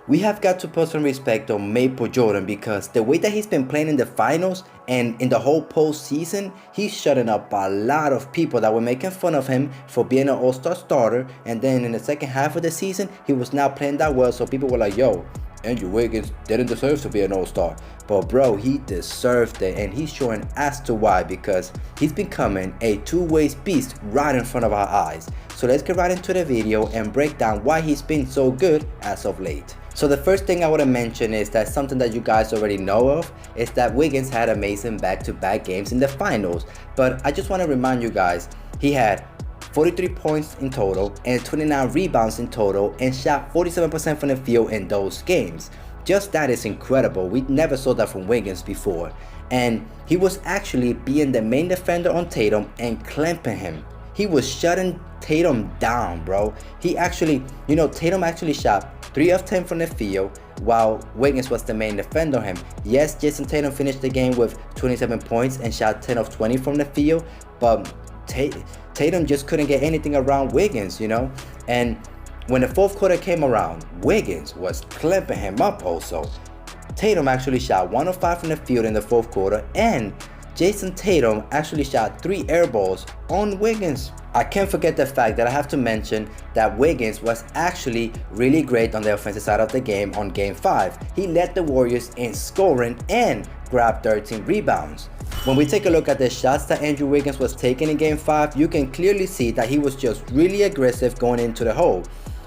We have got to put some respect on Maple Jordan because the way that he's been playing in the finals and in the whole postseason, he's shutting up a lot of people that were making fun of him for being an all-star starter. And then in the second half of the season, he was not playing that well. So people were like, yo, Andrew Wiggins didn't deserve to be an all-star. But bro, he deserved it, and he's showing as to why, because he's becoming a two-way beast right in front of our eyes. So let's get right into the video and break down why he's been so good as of late. So the first thing I want to mention is that something that you guys already know of is that Wiggins had amazing back-to-back games in the finals. But I just want to remind you guys, he had 43 points in total and 29 rebounds in total and shot 47% from the field in those games. Just that is incredible. We never saw that from Wiggins before. And he was actually being the main defender on Tatum and clamping him. He was shutting Tatum down, bro. He actually, Tatum actually shot 3 of 10 from the field while Wiggins was the main defender on him. Yes, Jason Tatum finished the game with 27 points and shot 10 of 20 from the field, but Tatum just couldn't get anything around Wiggins, And when the fourth quarter came around, Wiggins was clamping him up also. Tatum actually shot 1 of 5 from the field in the fourth quarter, and Jason Tatum actually shot 3 air balls on Wiggins. I can't forget the fact that I have to mention that Wiggins was actually really great on the offensive side of the game on Game 5. He led the Warriors in scoring and grabbed 13 rebounds. When we take a look at the shots that Andrew Wiggins was taking in Game 5, you can clearly see that he was just really aggressive going into the hole,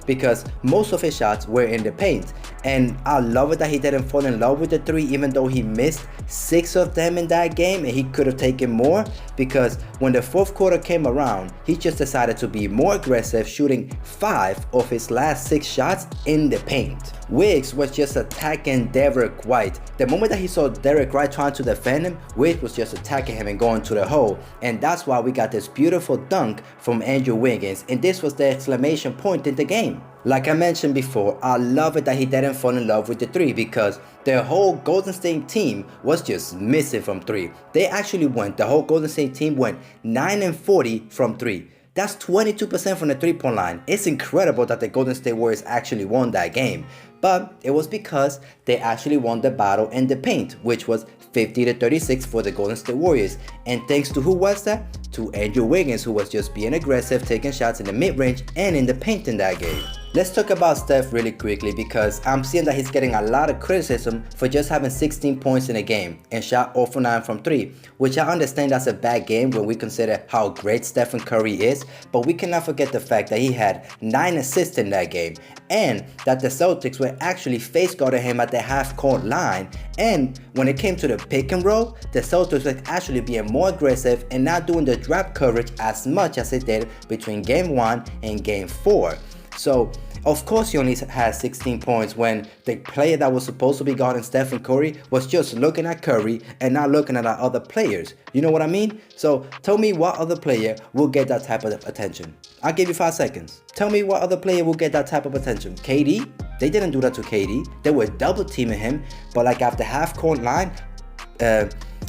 because most of his shots were in the paint. And I love it that he didn't fall in love with the 3, even though he missed 6 of them in that game and he could have taken more, because when the fourth quarter came around, he just decided to be more aggressive, shooting 5 of his last 6 shots in the paint. Wiggs was just attacking Derek White. The moment that he saw Derek White trying to defend him, Wiggs was just attacking him and going to the hole. And that's why we got this beautiful dunk from Andrew Wiggins, and this was the exclamation point in the game. Like I mentioned before, I love it that he didn't fall in love with the 3, because the whole Golden State team was just missing from 3. The whole Golden State team went 9-40 from 3. That's 22% from the 3-point line. It's incredible that the Golden State Warriors actually won that game. But it was because they actually won the battle in the paint, which was 50-36 for the Golden State Warriors. And thanks to who was that? To Andrew Wiggins, who was just being aggressive, taking shots in the mid-range and in the paint in that game. Let's talk about Steph really quickly, because I'm seeing that he's getting a lot of criticism for just having 16 points in a game and shot 0 for 9 from 3, which I understand that's a bad game when we consider how great Stephen Curry is, but we cannot forget the fact that he had 9 assists in that game, and that the Celtics were actually face guarding him at the half-court line. And when it came to the pick and roll, the Celtics were actually being more aggressive and not doing the drop coverage as much as they did between Game 1 and Game 4. So, of course he only had 16 points when the player that was supposed to be guarding Stephen Curry was just looking at Curry and not looking at our other players. You know what I mean? So, tell me what other player will get that type of attention. I'll give you 5 seconds. Tell me what other player will get that type of attention. KD? They didn't do that to KD. They were double teaming him, but like after half-court line,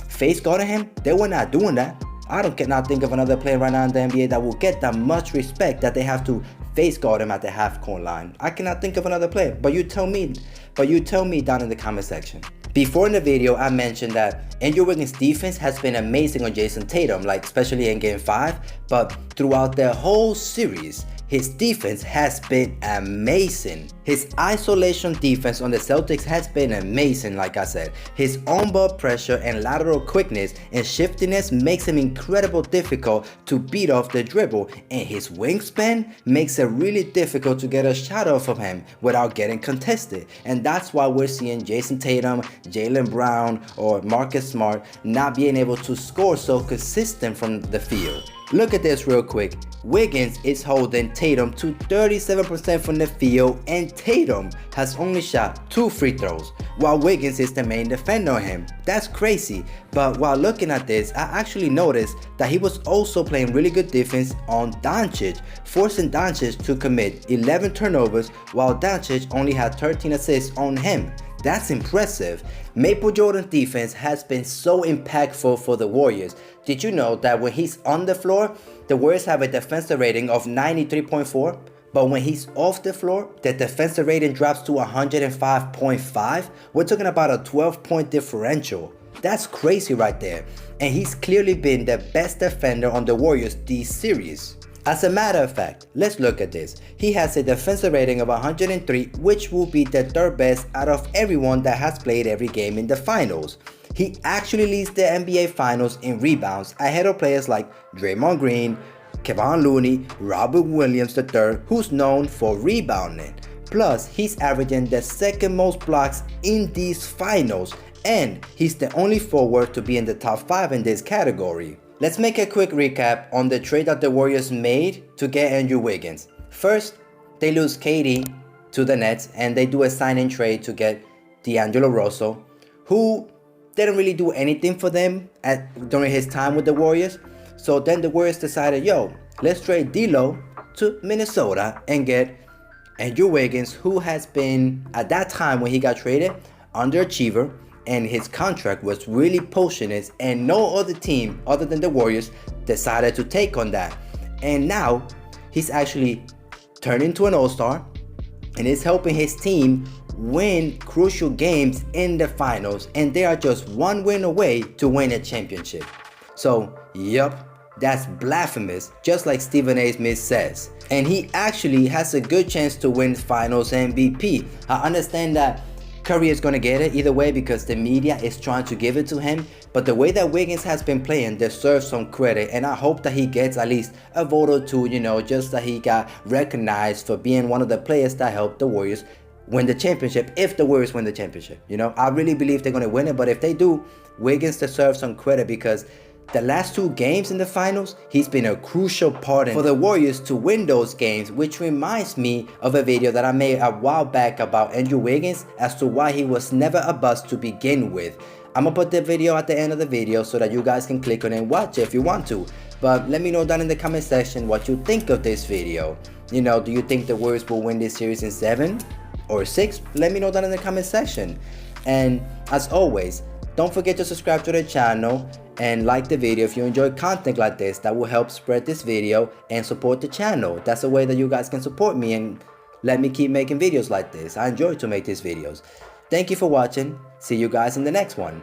face guarding him, they were not doing that. I cannot think of another player right now in the NBA that will get that much respect that they have to face guard him at the half-court line. I cannot think of another player, but you tell me down in the comment section. Before in the video, I mentioned that Andrew Wiggins' defense has been amazing on Jason Tatum, like especially in Game 5, but throughout the whole series, his defense has been amazing. His isolation defense on the Celtics has been amazing, like I said. His on-ball pressure and lateral quickness and shiftiness makes him incredibly difficult to beat off the dribble, and his wingspan makes it really difficult to get a shot off of him without getting contested. And that's why we're seeing Jason Tatum, Jaylen Brown, or Marcus Smart not being able to score so consistent from the field. Look at this real quick. Wiggins is holding Tatum to 37% from the field, and Tatum has only shot 2 free throws, while Wiggins is the main defender on him. That's crazy. But while looking at this, I actually noticed that he was also playing really good defense on Doncic, forcing Doncic to commit 11 turnovers, while Doncic only had 13 assists on him. That's impressive. Maple Jordan's defense has been so impactful for the Warriors. Did you know that when he's on the floor, the Warriors have a defensive rating of 93.4? But when he's off the floor, the defensive rating drops to 105.5. We're talking about a 12-point differential. That's crazy right there. And he's clearly been the best defender on the Warriors this series. As a matter of fact, let's look at this. He has a defensive rating of 103, which will be the third best out of everyone that has played every game in the finals. He actually leads the NBA Finals in rebounds ahead of players like Draymond Green, Kevon Looney, Robert Williams III, who's known for rebounding. Plus, he's averaging the second most blocks in these finals, and he's the only forward to be in the top 5 in this category. Let's make a quick recap on the trade that the Warriors made to get Andrew Wiggins. First, they lose KD to the Nets, and they do a sign-in trade to get D'Angelo Russell, who didn't really do anything for them during his time with the Warriors. So then the Warriors decided, yo, let's trade D'Lo to Minnesota and get Andrew Wiggins, who has been, at that time when he got traded, underachiever, and his contract was really poisonous, and no other team other than the Warriors decided to take on that. And now he's actually turned into an all-star and is helping his team win crucial games in the finals, and they are just one win away to win a championship. So, yup, that's blasphemous, just like Stephen A. Smith says. And he actually has a good chance to win finals MVP. I understand that Curry is going to get it either way because the media is trying to give it to him, but the way that Wiggins has been playing deserves some credit, and I hope that he gets at least a vote or two, just that he got recognized for being one of the players that helped the Warriors win the championship, if the Warriors win the championship. I really believe they're going to win it, but if they do, Wiggins deserves some credit because the last 2 games in the finals, he's been a crucial part for the Warriors to win those games, which reminds me of a video that I made a while back about Andrew Wiggins as to why he was never a bust to begin with. I'm gonna put the video at the end of the video so that you guys can click on it and watch it if you want to. But let me know down in the comment section what you think of this video. Do you think the Warriors will win this series in 7 or 6? Let me know down in the comment section. And as always, don't forget to subscribe to the channel and like the video if you enjoy content like this. That will help spread this video and support the channel. That's a way that you guys can support me and let me keep making videos like this. I enjoy to make these videos. Thank you for watching. See you guys in the next one.